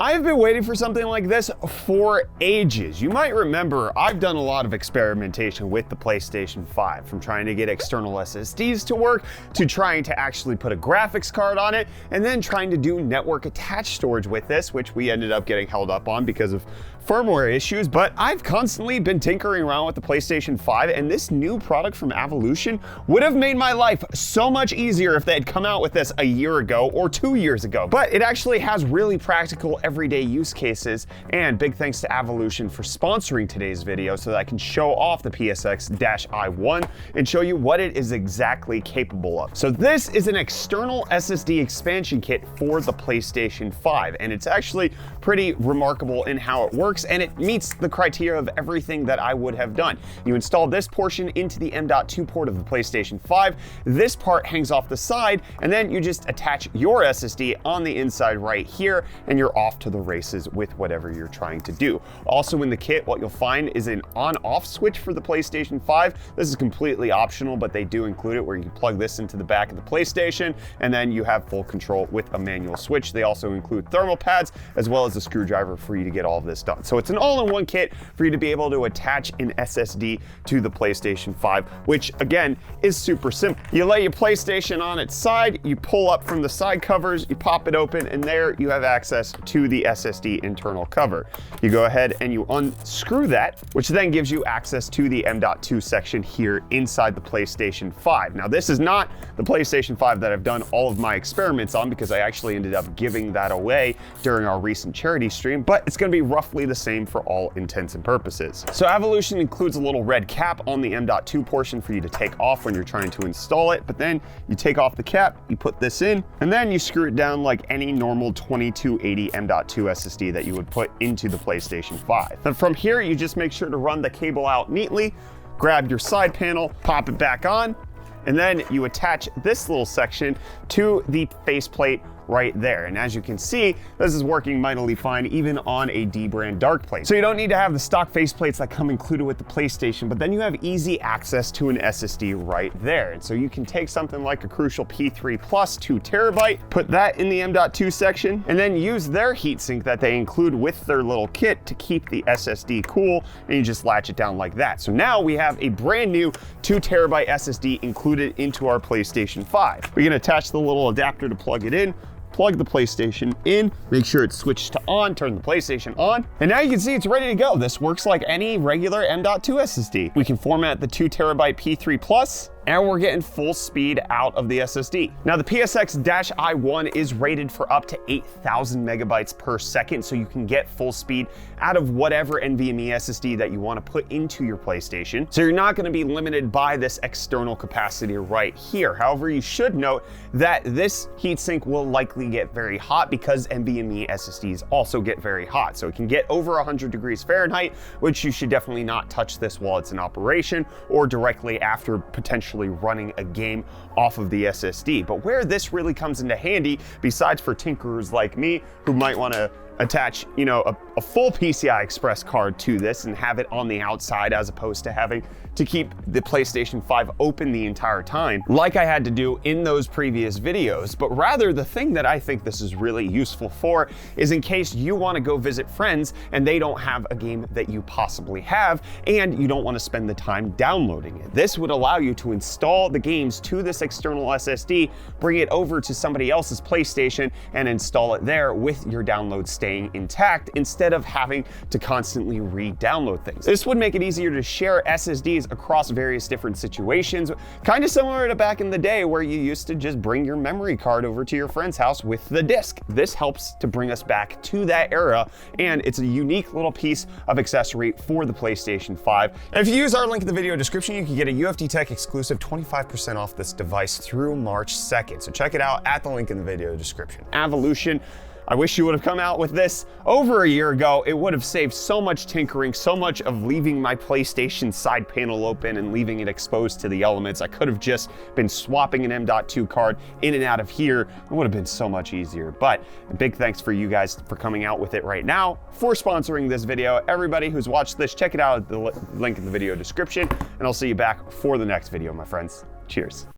I've been waiting for something like this for ages. You might remember I've done a lot of experimentation with the PlayStation 5, from trying to get external SSDs to work, to trying to actually put a graphics card on it, and then trying to do network attached storage with this, which we ended up getting held up on because of firmware issues. But I've constantly been tinkering around with the PlayStation 5, and this new product from Evolution would have made my life so much easier if they had come out with this a year ago or 2 years ago. But it actually has really practical everyday use cases, and big thanks to Evolution for sponsoring today's video so that I can show off the PSX-i1 and show you what it is exactly capable of. So this is an external SSD expansion kit for the PlayStation 5, and it's actually pretty remarkable in how it works, and it meets the criteria of everything that I would have done. You install this portion into the M.2 port of the PlayStation 5, this part hangs off the side, and then you just attach your SSD on the inside right here, and you're off to the races with whatever you're trying to do. Also in the kit, what you'll find is an on-off switch for the PlayStation 5. This is completely optional, but they do include it where you can plug this into the back of the PlayStation, and then you have full control with a manual switch. They also include thermal pads, as well as a screwdriver for you to get all of this done. So it's an all-in-one kit for you to be able to attach an SSD to the PlayStation 5, which again is super simple. You lay your PlayStation on its side, you pull up from the side covers, you pop it open, and there you have access to the SSD internal cover. You go ahead and you unscrew that, which then gives you access to the M.2 section here inside the PlayStation 5. Now this is not the PlayStation 5 that I've done all of my experiments on, because I actually ended up giving that away during our recent charity stream, but it's going to be roughly the same for all intents and purposes. So Evolution includes a little red cap on the M.2 portion for you to take off when you're trying to install it, but then you take off the cap, you put this in, and then you screw it down like any normal 2280 M.2 SSD that you would put into the PlayStation 5. Then from here, you just make sure to run the cable out neatly, grab your side panel, pop it back on, and then you attach this little section to the faceplate right there. And as you can see, this is working mightily fine even on a D-brand dark plate. So you don't need to have the stock faceplates that come included with the PlayStation, but then you have easy access to an SSD right there. And so you can take something like a Crucial P3 Plus 2 terabyte, put that in the M.2 section, and then use their heatsink that they include with their little kit to keep the SSD cool, and you just latch it down like that. So now we have a brand new 2 terabyte SSD included into our PlayStation 5. We can attach the little adapter to plug it in, plug the PlayStation in, make sure it's switched to on, turn the PlayStation on, and now you can see it's ready to go. This works like any regular M.2 SSD. We can format the 2 terabyte P3 Plus, and we're getting full speed out of the SSD. Now the PSX-i1 is rated for up to 8,000 megabytes per second, so you can get full speed out of whatever NVMe SSD that you want to put into your PlayStation. So you're not going to be limited by this external capacity right here. However, you should note that this heatsink will likely get very hot because NVMe SSDs also get very hot. So it can get over 100 degrees Fahrenheit, which you should definitely not touch this while it's in operation or directly after potentially running a game off of the SSD. But where this really comes into handy, besides for tinkerers like me who might want to attach, you know, a full PCI Express card to this and have it on the outside as opposed to having to keep the PlayStation 5 open the entire time, like I had to do in those previous videos. But rather, the thing that I think this is really useful for is in case you want to go visit friends and they don't have a game that you possibly have, and you don't want to spend the time downloading it. This would allow you to install the games to this external SSD, bring it over to somebody else's PlayStation, and install it there with your download staying intact, instead of having to constantly re-download things. This would make it easier to share SSDs across various different situations, kind of similar to back in the day where you used to just bring your memory card over to your friend's house with the disc. This helps to bring us back to that era, and it's a unique little piece of accessory for the PlayStation 5. And if you use our link in the video description, you can get a UFD Tech exclusive 25% off this device through March 2nd. So check it out at the link in the video description. Evolution, I wish you would have come out with this over a year ago. It would have saved so much tinkering, so much of leaving my PlayStation side panel open and leaving it exposed to the elements. I could have just been swapping an M.2 card in and out of here. It would have been so much easier. But a big thanks for you guys for coming out with it right now, for sponsoring this video. Everybody who's watched this, check it out at the link in the video description, and I'll see you back for the next video, my friends. Cheers.